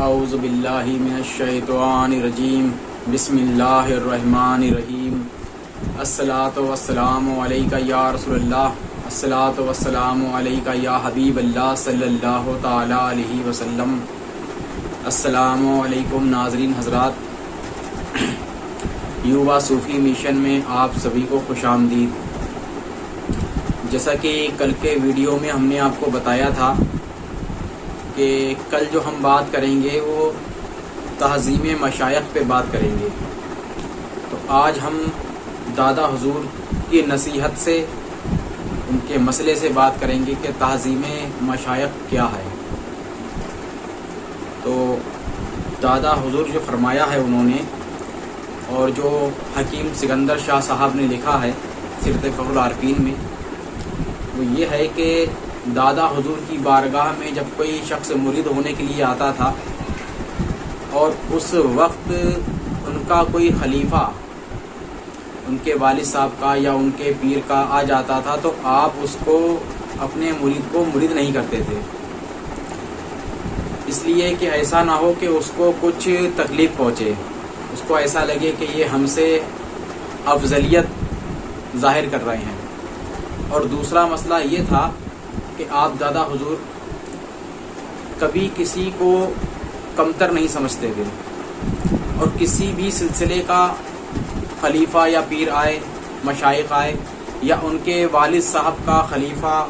اعوذ باللہ من الشیطان الرجیم بسم اللہ الرحمن الرحیم الصلاۃ والسلام علیکہ یا رسول اللہ الصلاۃ والسلام علیکہ یا حبیب اللہ صلی اللہ تعالی علیہ وسلم۔ السلام علیکم ناظرین حضرات، یووا صوفی مشن میں آپ سبھی کو خوش آمدید۔ جیسا کہ کل کے ویڈیو میں ہم نے آپ کو بتایا تھا کہ کل جو ہم بات کریں گے وہ تعظیم مشائخ پہ بات کریں گے، تو آج ہم دادا حضور کی نصیحت سے، ان کے مسئلے سے بات کریں گے کہ تعظیم مشائخ کیا ہے۔ تو دادا حضور جو فرمایا ہے انہوں نے، اور جو حکیم سکندر شاہ صاحب نے لکھا ہے سیرت فخر العارفین میں، وہ یہ ہے کہ دادا حضور کی بارگاہ میں جب کوئی شخص مرید ہونے کے لیے آتا تھا اور اس وقت ان کا کوئی خلیفہ ان کے والد صاحب کا یا ان کے پیر کا آ جاتا تھا، تو آپ اس کو، اپنے مرید کو مرید نہیں کرتے تھے، اس لیے کہ ایسا نہ ہو کہ اس کو کچھ تکلیف پہنچے، اس کو ایسا لگے کہ یہ ہم سے افضلیت ظاہر کر رہے ہیں۔ اور دوسرا مسئلہ یہ تھا کہ آپ دادا حضور کبھی کسی کو کمتر نہیں سمجھتے تھے، اور کسی بھی سلسلے کا خلیفہ یا پیر آئے، مشائخ آئے، یا ان کے والد صاحب کا خلیفہ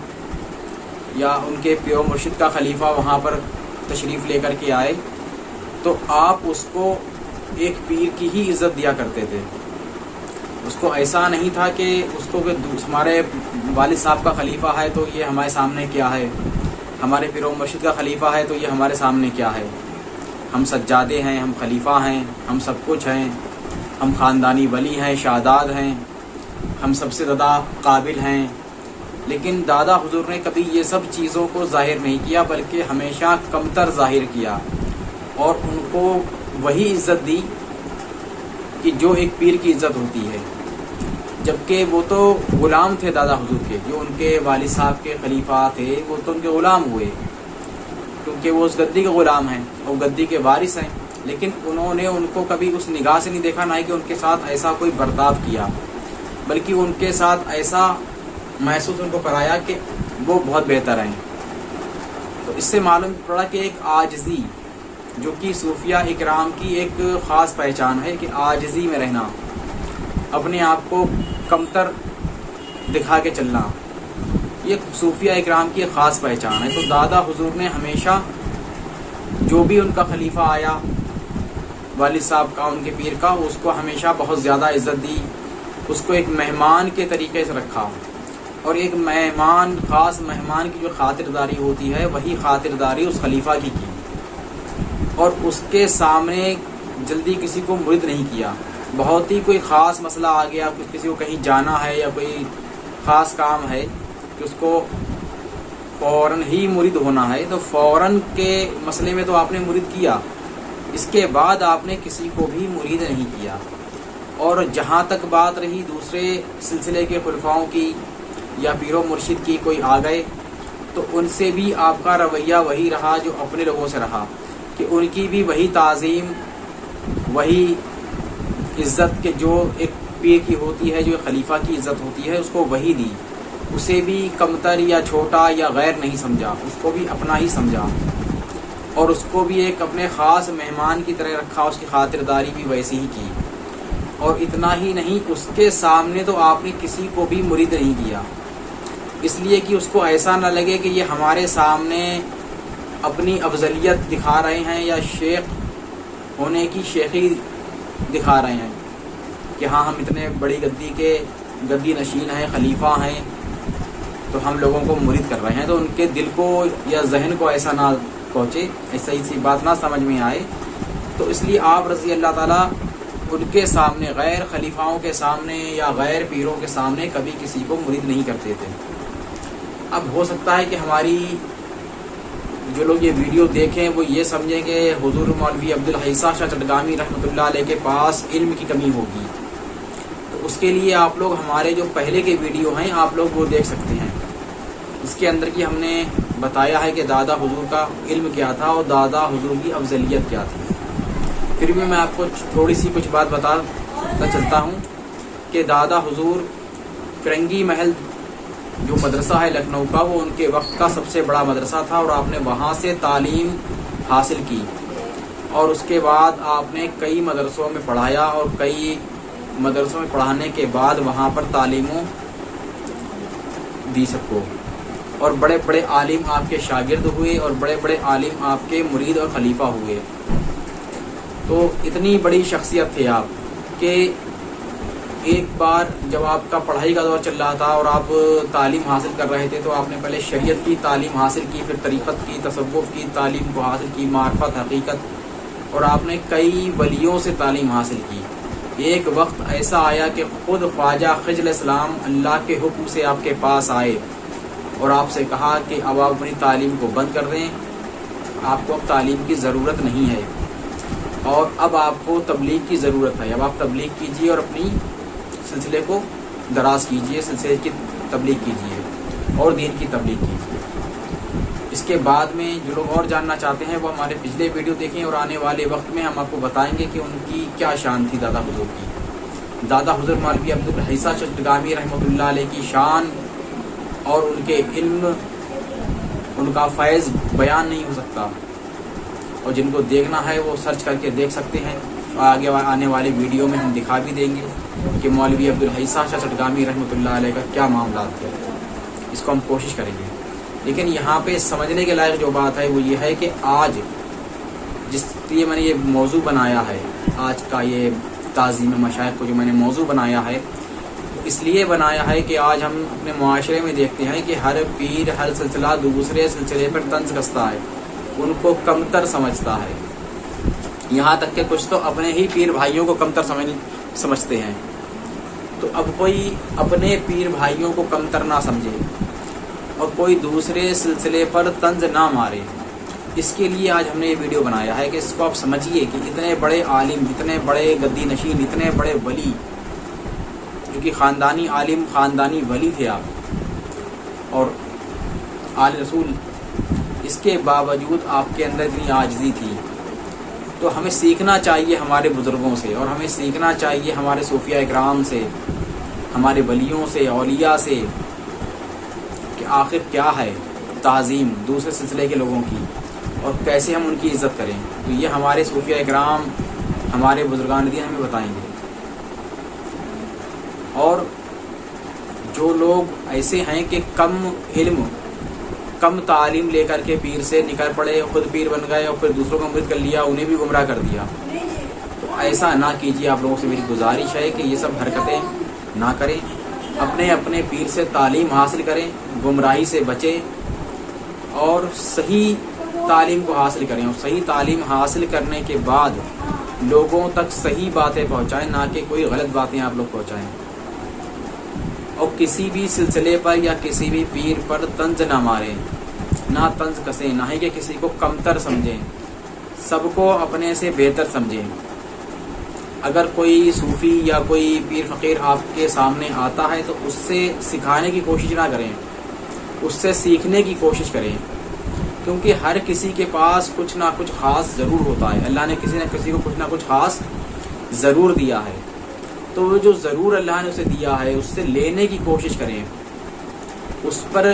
یا ان کے پیر و مرشد کا خلیفہ وہاں پر تشریف لے کر کے آئے، تو آپ اس کو ایک پیر کی ہی عزت دیا کرتے تھے۔ اس کو ایسا نہیں تھا کہ اس کو کہ ہمارے والد صاحب کا خلیفہ ہے تو یہ ہمارے سامنے کیا ہے، ہمارے پیر و مرشد کا خلیفہ ہے تو یہ ہمارے سامنے کیا ہے، ہم سجادے ہیں، ہم خلیفہ ہیں، ہم سب کچھ ہیں، ہم خاندانی ولی ہیں، شہداد ہیں، ہم سب سے زیادہ قابل ہیں۔ لیکن دادا حضور نے کبھی یہ سب چیزوں کو ظاہر نہیں کیا، بلکہ ہمیشہ کمتر ظاہر کیا، اور ان کو وہی عزت دی کہ جو ایک پیر کی عزت ہوتی ہے، جبکہ وہ تو غلام تھے دادا حضور کے، جو ان کے والد صاحب کے خلیفہ تھے وہ تو ان کے غلام ہوئے، کیونکہ وہ اس گدی کے غلام ہیں اور گدی کے وارث ہیں۔ لیکن انہوں نے ان کو کبھی اس نگاہ سے نہیں دیکھا، نہ کہ ان کے ساتھ ایسا کوئی برتاؤ کیا، بلکہ ان کے ساتھ ایسا محسوس ان کو کرایا کہ وہ بہت بہتر ہیں۔ تو اس سے معلوم پڑا کہ ایک عاجزی، جو کہ صوفیہ اکرام کی ایک خاص پہچان ہے، کہ عاجزی میں رہنا، اپنے آپ کو کمتر دکھا کے چلنا، یہ صوفیہ اکرام کی ایک خاص پہچان ہے۔ تو دادا حضور نے ہمیشہ جو بھی ان کا خلیفہ آیا، والد صاحب کا، ان کے پیر کا، اس کو ہمیشہ بہت زیادہ عزت دی، اس کو ایک مہمان کے طریقے سے رکھا، اور ایک مہمان، خاص مہمان کی جو خاطرداری ہوتی ہے، وہی خاطرداری اس خلیفہ کی، اور اس کے سامنے جلدی کسی کو مرید نہیں کیا۔ بہت ہی کوئی خاص مسئلہ آ گیا، کسی کو کہیں جانا ہے یا کوئی خاص کام ہے کہ اس کو فوراً ہی مرید ہونا ہے، تو فوراً کے مسئلے میں تو آپ نے مرید کیا، اس کے بعد آپ نے کسی کو بھی مرید نہیں کیا۔ اور جہاں تک بات رہی دوسرے سلسلے کے خلفاؤں کی یا پیر و مرشد کی، کوئی آ گئے تو ان سے بھی آپ کا رویہ وہی رہا جو اپنے لوگوں سے رہا، کہ ان کی بھی وہی تعظیم، وہی عزت کہ جو ایک پیر کی ہوتی ہے، جو ایک خلیفہ کی عزت ہوتی ہے، اس کو وہی دی، اسے بھی کمتر یا چھوٹا یا غیر نہیں سمجھا، اس کو بھی اپنا ہی سمجھا، اور اس کو بھی ایک اپنے خاص مہمان کی طرح رکھا، اس کی خاطرداری بھی ویسی ہی کی۔ اور اتنا ہی نہیں، اس کے سامنے تو آپ نے کسی کو بھی مرید نہیں کیا، اس لیے کہ اس کو ایسا نہ لگے کہ یہ ہمارے سامنے اپنی افضلیت دکھا رہے ہیں یا شیخ ہونے کی شیخی دکھا رہے ہیں، کہ ہاں ہم اتنے بڑی گدی نشین ہیں، خلیفہ ہیں، تو ہم لوگوں کو مرید کر رہے ہیں، تو ان کے دل کو یا ذہن کو ایسا نہ پہنچے، ایسا سی بات نہ سمجھ میں آئے۔ تو اس لیے آپ رضی اللہ تعالیٰ ان کے سامنے، غیر خلیفاؤں کے سامنے یا غیر پیروں کے سامنے کبھی کسی کو مرید نہیں کرتے تھے۔ اب ہو سکتا ہے کہ ہماری جو لوگ یہ ویڈیو دیکھیں وہ یہ سمجھیں کہ حضور مولوی عبدالحی شاہ چٹگامی رحمۃ اللہ علیہ کے پاس علم کی کمی ہوگی، تو اس کے لیے آپ لوگ ہمارے جو پہلے کے ویڈیو ہیں آپ لوگ وہ دیکھ سکتے ہیں، اس کے اندر کی ہم نے بتایا ہے کہ دادا حضور کا علم کیا تھا اور دادا حضور کی افضلیت کیا تھی، پھر بھی میں آپ کو تھوڑی سی کچھ بات بتاتا چلتا ہوں کہ دادا حضور فرنگی محل جو مدرسہ ہے لکھنؤ کا، وہ ان کے وقت کا سب سے بڑا مدرسہ تھا، اور آپ نے وہاں سے تعلیم حاصل کی، اور اس کے بعد آپ نے کئی مدرسوں میں پڑھایا، اور کئی مدرسوں میں پڑھانے کے بعد وہاں پر تعلیموں دی سب کو، اور بڑے بڑے عالم آپ کے شاگرد ہوئے، اور بڑے بڑے عالم آپ کے مرید اور خلیفہ ہوئے۔ تو اتنی بڑی شخصیت تھے آپ کہ ایک بار جب آپ کا پڑھائی کا دور چل رہا تھا اور آپ تعلیم حاصل کر رہے تھے، تو آپ نے پہلے شریعت کی تعلیم حاصل کی، پھر طریقت کی، تصوف کی تعلیم کو حاصل کی، معرفت، حقیقت، اور آپ نے کئی ولیوں سے تعلیم حاصل کی۔ ایک وقت ایسا آیا کہ خود خواجہ خضر السلام اللہ کے حکم سے آپ کے پاس آئے اور آپ سے کہا کہ اب آپ اپنی تعلیم کو بند کر دیں، آپ کو اب تعلیم کی ضرورت نہیں ہے، اور اب آپ کو تبلیغ کی ضرورت ہے، اب آپ تبلیغ کیجیے اور اپنی سلسلے کو دراز کیجیے، سلسلے کی تبلیغ کیجیے اور دین کی تبلیغ کیجیے۔ اس کے بعد میں جو لوگ اور جاننا چاہتے ہیں وہ ہمارے پچھلے ویڈیو دیکھیں، اور آنے والے وقت میں ہم آپ کو بتائیں گے کہ ان کی کیا شان تھی دادا حضور کی۔ دادا حضور مولوی عبدالحی چٹگامی رحمۃ اللہ علیہ کی شان اور ان کے علم، ان کا فیض بیان نہیں ہو سکتا، اور جن کو دیکھنا ہے وہ سرچ کر کے دیکھ سکتے ہیں، اور آگے آنے والے ویڈیو میں ہم دکھا بھی دیں گے کہ مولوی عبدالحی چٹگامی رحمۃ اللہ علیہ کا کیا معاملات تھے۔ اس کو ہم کوشش کریں گے، لیکن یہاں پہ سمجھنے کے لائق جو بات ہے وہ یہ ہے کہ آج جس لیے میں نے یہ موضوع بنایا ہے، آج کا یہ تعظیم مشائخ کو جو میں نے موضوع بنایا ہے، اس لیے بنایا ہے کہ آج ہم اپنے معاشرے میں دیکھتے ہیں کہ ہر پیر، ہر سلسلہ دوسرے سلسلے پر طنز کستا ہے، ان کو کمتر سمجھتا ہے، یہاں تک کہ کچھ تو اپنے ہی پیر بھائیوں کو کمتر سمجھتے ہیں۔ تو اب کوئی اپنے پیر بھائیوں کو کمتر نہ سمجھے اور کوئی دوسرے سلسلے پر طنز نہ مارے، اس کے لیے آج ہم نے یہ ویڈیو بنایا ہے کہ اس کو آپ سمجھیے کہ اتنے بڑے عالم، اتنے بڑے گدی نشین، اتنے بڑے ولی، کیونکہ خاندانی عالم، خاندانی ولی تھے آپ اور آل رسول، اس کے باوجود آپ کے اندر اتنی عاجزی تھی۔ تو ہمیں سیکھنا چاہیے ہمارے بزرگوں سے، اور ہمیں سیکھنا چاہیے ہمارے صوفیاء اکرام سے، ہمارے ولیوں سے، اولیاء سے، کہ آخر کیا ہے تعظیم دوسرے سلسلے کے لوگوں کی اور کیسے ہم ان کی عزت کریں۔ تو یہ ہمارے صوفیاء اکرام، ہمارے بزرگان دین ہمیں بتائیں گے۔ اور جو لوگ ایسے ہیں کہ کم علم، کم تعلیم لے کر کے پیر سے نکل پڑے، خود پیر بن گئے اور پھر دوسروں کو مرید کر لیا، انہیں بھی گمراہ کر دیا، تو ایسا نہ کیجیے۔ آپ لوگوں سے میری گزارش ہے کہ یہ سب حرکتیں نہ کریں، اپنے پیر سے تعلیم حاصل کریں، گمراہی سے بچیں اور صحیح تعلیم کو حاصل کریں، اور صحیح تعلیم حاصل کرنے کے بعد لوگوں تک صحیح باتیں پہنچائیں، نہ کہ کوئی غلط باتیں آپ لوگ پہنچائیں، اور کسی بھی سلسلے پر یا کسی بھی پیر پر طنز نہ ماریں، نہ طنز کسیں، نہ ہی کہ کسی کو کمتر سمجھیں، سب کو اپنے سے بہتر سمجھیں۔ اگر کوئی صوفی یا کوئی پیر فقیر آپ کے سامنے آتا ہے تو اس سے سکھانے کی کوشش نہ کریں، اس سے سیکھنے کی کوشش کریں، کیونکہ ہر کسی کے پاس کچھ نہ کچھ خاص ضرور ہوتا ہے، اللہ نے کسی نہ کسی کو کچھ نہ کچھ خاص ضرور دیا ہے، تو وہ جو ضرور اللہ نے اسے دیا ہے اس سے لینے کی کوشش کریں، اس پر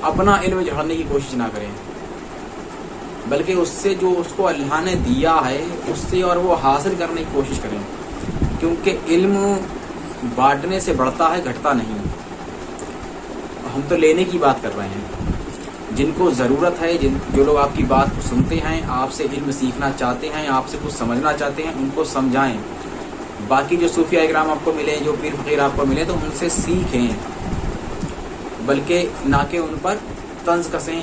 اپنا علم جھاڑنے کی کوشش نہ کریں، بلکہ اس سے جو اس کو اللہ نے دیا ہے اس سے اور وہ حاصل کرنے کی کوشش کریں، کیونکہ علم بانٹنے سے بڑھتا ہے، گھٹتا نہیں۔ ہم تو لینے کی بات کر رہے ہیں، جن کو ضرورت ہے، جو لوگ آپ کی بات کو سنتے ہیں، آپ سے علم سیکھنا چاہتے ہیں، آپ سے کچھ سمجھنا چاہتے ہیں، ان کو سمجھائیں۔ باقی جو صوفیاء اکرام آپ کو ملے، جو پیر فقیر آپ کو ملے، تو ان سے سیکھیں، بلکہ نہ کہ ان پر طنز کسیں،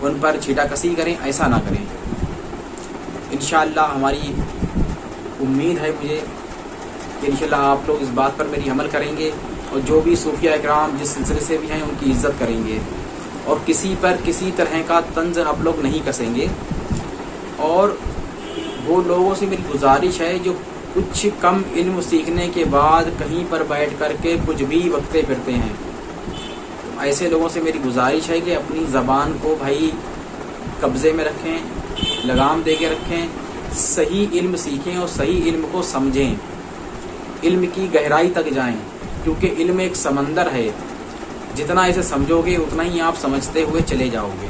ان پر چھیٹا کسی کریں، ایسا نہ کریں۔ انشاءاللہ ہماری امید ہے مجھے کہ انشاءاللہ آپ لوگ اس بات پر میری عمل کریں گے، اور جو بھی صوفیاء اکرام جس سلسلے سے بھی ہیں ان کی عزت کریں گے، اور کسی پر کسی طرح کا طنز آپ لوگ نہیں کسیں گے۔ اور وہ لوگوں سے میری گزارش ہے جو کچھ کم علم سیکھنے کے بعد کہیں پر بیٹھ کر کے کچھ بھی بکتے پھرتے ہیں، ایسے لوگوں سے میری گزارش ہے کہ اپنی زبان کو بھائی قبضے میں رکھیں، لگام دے کے رکھیں، صحیح علم سیکھیں اور صحیح علم کو سمجھیں، علم کی گہرائی تک جائیں، کیونکہ علم ایک سمندر ہے، جتنا اسے سمجھو گے اتنا ہی آپ سمجھتے ہوئے چلے جاؤ گے۔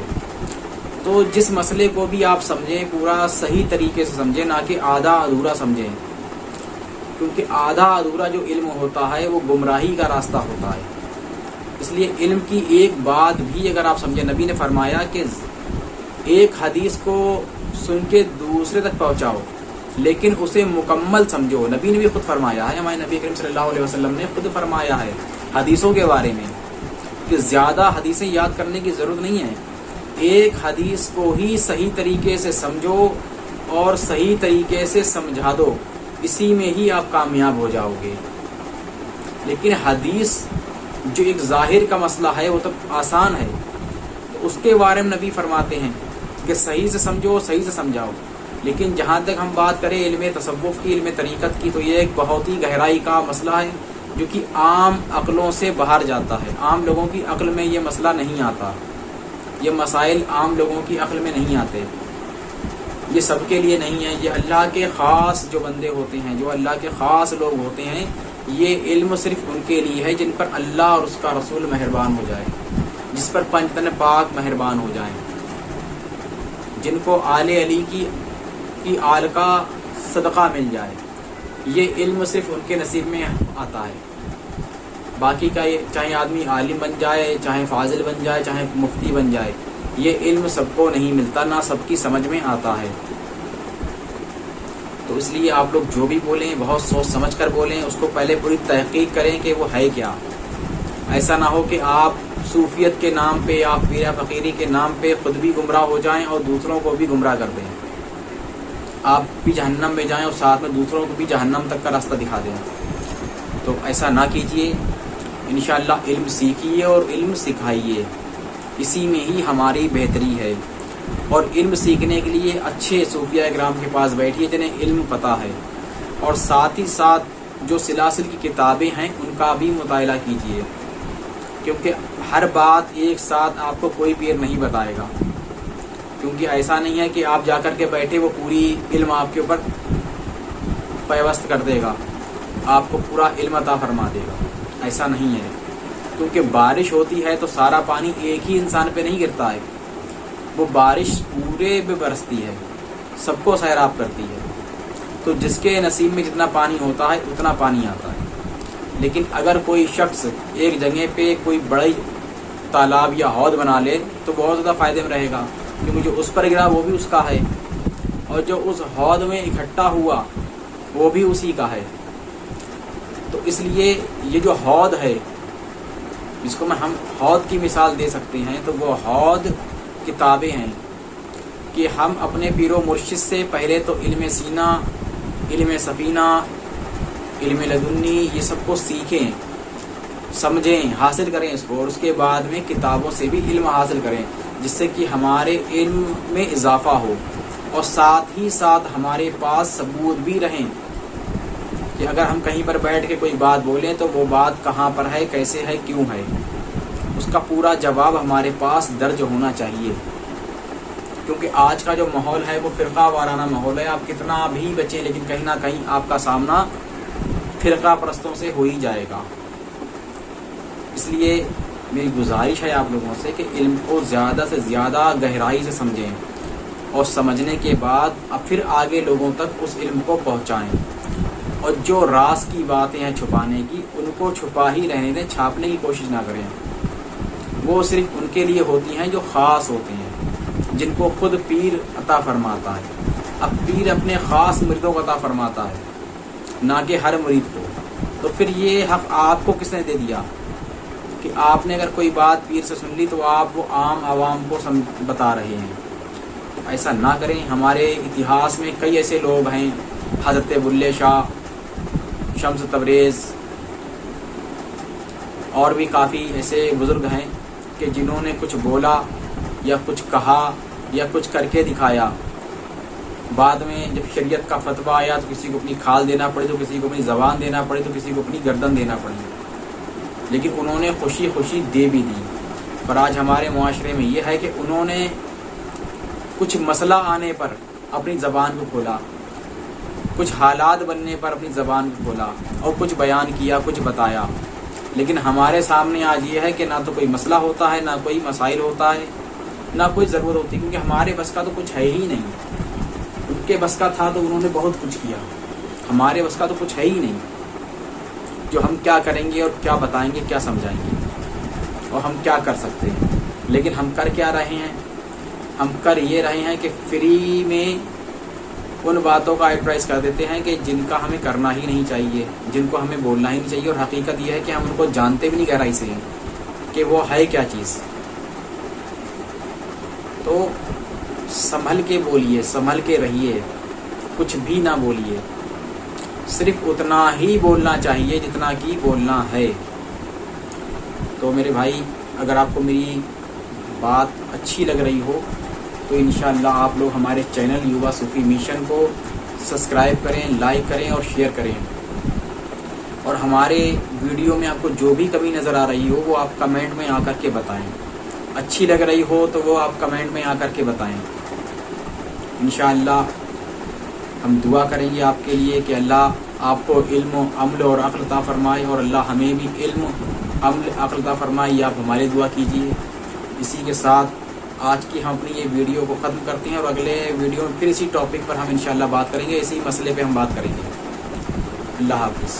تو جس مسئلے کو بھی آپ سمجھیں پورا صحیح طریقے سے سمجھیں، نہ کہ آدھا ادھورا سمجھیں، کیونکہ آدھا ادھورا جو علم ہوتا ہے وہ گمراہی کا راستہ ہوتا ہے۔ اس لیے علم کی ایک بات بھی اگر آپ سمجھیں، نبی نے فرمایا کہ ایک حدیث کو سن کے دوسرے تک پہنچاؤ لیکن اسے مکمل سمجھو۔ نبی نے بھی خود فرمایا ہے، ہمارے نبی کریم صلی اللہ علیہ وسلم نے خود فرمایا ہے حدیثوں کے بارے میں کہ زیادہ حدیثیں یاد کرنے کی ضرورت نہیں ہے، ایک حدیث کو ہی صحیح طریقے سے سمجھو اور صحیح طریقے سے سمجھا دو، اسی میں ہی آپ کامیاب ہو جاؤ گے۔ لیکن حدیث جو ایک ظاہر کا مسئلہ ہے وہ تو آسان ہے، تو اس کے بارے میں نبی فرماتے ہیں کہ صحیح سے سمجھو، صحیح سے سمجھاؤ۔ لیکن جہاں تک ہم بات کریں علم تصوف کی، علم طریقت کی، تو یہ ایک بہت ہی گہرائی کا مسئلہ ہے جو کہ عام عقلوں سے باہر جاتا ہے۔ عام لوگوں کی عقل میں یہ مسئلہ نہیں آتا، یہ مسائل عام لوگوں کی عقل میں نہیں آتے، یہ سب کے لیے نہیں ہے۔ یہ اللہ کے خاص جو بندے ہوتے ہیں، جو اللہ کے خاص لوگ ہوتے ہیں، یہ علم صرف ان کے لیے ہے جن پر اللہ اور اس کا رسول مہربان ہو جائے، جس پر پنجتن پاک مہربان ہو جائیں، جن کو آل علی کی آل کا صدقہ مل جائے، یہ علم صرف ان کے نصیب میں آتا ہے۔ باقی کا یہ چاہے آدمی عالم بن جائے، چاہے فاضل بن جائے، چاہے مفتی بن جائے، یہ علم سب کو نہیں ملتا، نہ سب کی سمجھ میں آتا ہے۔ تو اس لیے آپ لوگ جو بھی بولیں بہت سوچ سمجھ کر بولیں، اس کو پہلے پوری تحقیق کریں کہ وہ ہے کیا۔ ایسا نہ ہو کہ آپ صوفیت کے نام پہ، آپ پیر فقیری کے نام پہ خود بھی گمراہ ہو جائیں اور دوسروں کو بھی گمراہ کر دیں، آپ بھی جہنم میں جائیں اور ساتھ میں دوسروں کو بھی جہنم تک کا راستہ دکھا دیں۔ تو ایسا نہ کیجیے، انشاءاللہ علم سیکھیے اور علم سکھائیے، اسی میں ہی ہماری بہتری ہے۔ اور علم سیکھنے کے لیے اچھے صوفیاء کرام کے پاس بیٹھیے جنہیں علم پتہ ہے، اور ساتھ ہی ساتھ جو سلاسل کی کتابیں ہیں ان کا بھی مطالعہ کیجیے، کیونکہ ہر بات ایک ساتھ آپ کو کوئی پیر نہیں بتائے گا، کیونکہ ایسا نہیں ہے کہ آپ جا کر کے بیٹھے وہ پوری علم آپ کے اوپر پیوست کر دے گا، آپ کو پورا علم عطا فرما دے گا، ایسا نہیں ہے۔ کیونکہ بارش ہوتی ہے تو سارا پانی ایک ہی انسان پہ نہیں گرتا ہے، وہ بارش پورے پہ برستی ہے، سب کو سیراب کرتی ہے، تو جس کے نصیب میں جتنا پانی ہوتا ہے اتنا پانی آتا ہے۔ لیکن اگر کوئی شخص ایک جگہ پہ کوئی بڑی تالاب یا حوض بنا لے تو بہت زیادہ فائدے میں رہے گا، کیونکہ جو اس پر گرا وہ بھی اس کا ہے، اور جو اس حوض میں اکٹھا ہوا وہ بھی اسی کا ہے۔ تو اس لیے یہ جو حوض ہے، جس کو ہم حوض کی مثال دے سکتے ہیں، تو وہ حوض کتابیں ہیں کہ ہم اپنے پیر و مرشد سے پہلے تو علم سینہ، علم سفینہ، علم لدنی، یہ سب کو سیکھیں، سمجھیں، حاصل کریں اس کو، اور اس کے بعد میں کتابوں سے بھی علم حاصل کریں، جس سے کہ ہمارے علم میں اضافہ ہو، اور ساتھ ہی ساتھ ہمارے پاس ثبوت بھی رہیں کہ اگر ہم کہیں پر بیٹھ کے کوئی بات بولیں تو وہ بات کہاں پر ہے، کیسے ہے، کیوں ہے، اس کا پورا جواب ہمارے پاس درج ہونا چاہیے۔ کیونکہ آج کا جو ماحول ہے وہ فرقہ وارانہ ماحول ہے، آپ کتنا بھی بچیں لیکن کہیں نہ کہیں آپ کا سامنا فرقہ پرستوں سے ہو ہی جائے گا۔ اس لیے میری گزارش ہے آپ لوگوں سے کہ علم کو زیادہ سے زیادہ گہرائی سے سمجھیں، اور سمجھنے کے بعد اب پھر آگے لوگوں تک اس علم کو پہنچائیں، اور جو راز کی باتیں ہیں چھپانے کی، ان کو چھپا ہی رہنے دیں، چھاپنے کی کوشش نہ کریں۔ وہ صرف ان کے لیے ہوتی ہیں جو خاص ہوتے ہیں، جن کو خود پیر عطا فرماتا ہے۔ اب پیر اپنے خاص مریدوں کو عطا فرماتا ہے، نہ کہ ہر مرید کو۔ تو پھر یہ حق آپ کو کس نے دے دیا کہ آپ نے اگر کوئی بات پیر سے سن لی تو آپ وہ عام عوام کو بتا رہے ہیں؟ ایسا نہ کریں۔ ہمارے اتہاس میں کئی ایسے لوگ ہیں، حضرت بلے شاہ، شمس تبریز، اور بھی کافی ایسے بزرگ ہیں کہ جنہوں نے کچھ بولا یا کچھ کہا یا کچھ کر کے دکھایا، بعد میں جب شریعت کا فتویٰ آیا تو کسی کو اپنی کھال دینا پڑی، تو کسی کو اپنی زبان دینا پڑی، تو کسی کو اپنی گردن دینا پڑی، لیکن انہوں نے خوشی خوشی دے بھی دی۔ پر آج ہمارے معاشرے میں یہ ہے کہ انہوں نے کچھ مسئلہ آنے پر اپنی زبان کو کھولا، کچھ حالات بننے پر اپنی زبان کو کھولا اور کچھ بیان کیا، کچھ بتایا. لیکن ہمارے سامنے آج یہ ہے کہ نہ تو کوئی مسئلہ ہوتا ہے، نہ کوئی مسائل ہوتا ہے، نہ کوئی ضرورت ہوتی، کیونکہ ہمارے بس کا تو کچھ ہے ہی نہیں. ان کے بس کا تھا تو انہوں نے بہت کچھ کیا، ہمارے بس کا تو کچھ ہے ہی نہیں. جو ہم کیا کریں گے اور کیا بتائیں گے، کیا سمجھائیں گے، اور ہم کیا کر سکتے ہیں. لیکن ہم کر کیا رہے ہیں؟ ہم کر یہ رہے ہیں کہ فری میں ان باتوں کا ایڈوائز کر دیتے ہیں کہ جن کا ہمیں کرنا ہی نہیں چاہیے، جن کو ہمیں بولنا ہی نہیں چاہیے. اور حقیقت یہ ہے کہ ہم ان کو جانتے بھی نہیں گہرائی سے ہیں کہ وہ ہے کیا چیز. تو سنبھل کے بولیے، سنبھل کے رہیے، کچھ بھی نہ بولیے، صرف اتنا ہی بولنا چاہیے جتنا کہ بولنا ہے. تو میرے بھائی، اگر آپ کو میری بات اچھی لگ رہی ہو تو انشاءاللہ آپ لوگ ہمارے چینل یووا صوفی مشن کو سبسکرائب کریں، لائک کریں اور شیئر کریں. اور ہمارے ویڈیو میں آپ کو جو بھی کمی نظر آ رہی ہو وہ آپ کمنٹ میں آ کر کے بتائیں. اچھی لگ رہی ہو تو وہ آپ کمنٹ میں آ کر کے بتائیں. انشاءاللہ ہم دعا کریں گے آپ کے لیے کہ اللہ آپ کو علم و عمل اور عقل عطا فرمائے، اور اللہ ہمیں بھی علم، عمل، عقل عطا فرمائے. یہ آپ ہماری دعا کیجیے. اسی کے ساتھ آج کی ہم اپنی یہ ویڈیو کو ختم کرتے ہیں، اور اگلے ویڈیو میں پھر اسی ٹاپک پر ہم انشاءاللہ بات کریں گے، اسی مسئلے پہ ہم بات کریں گے. اللہ حافظ.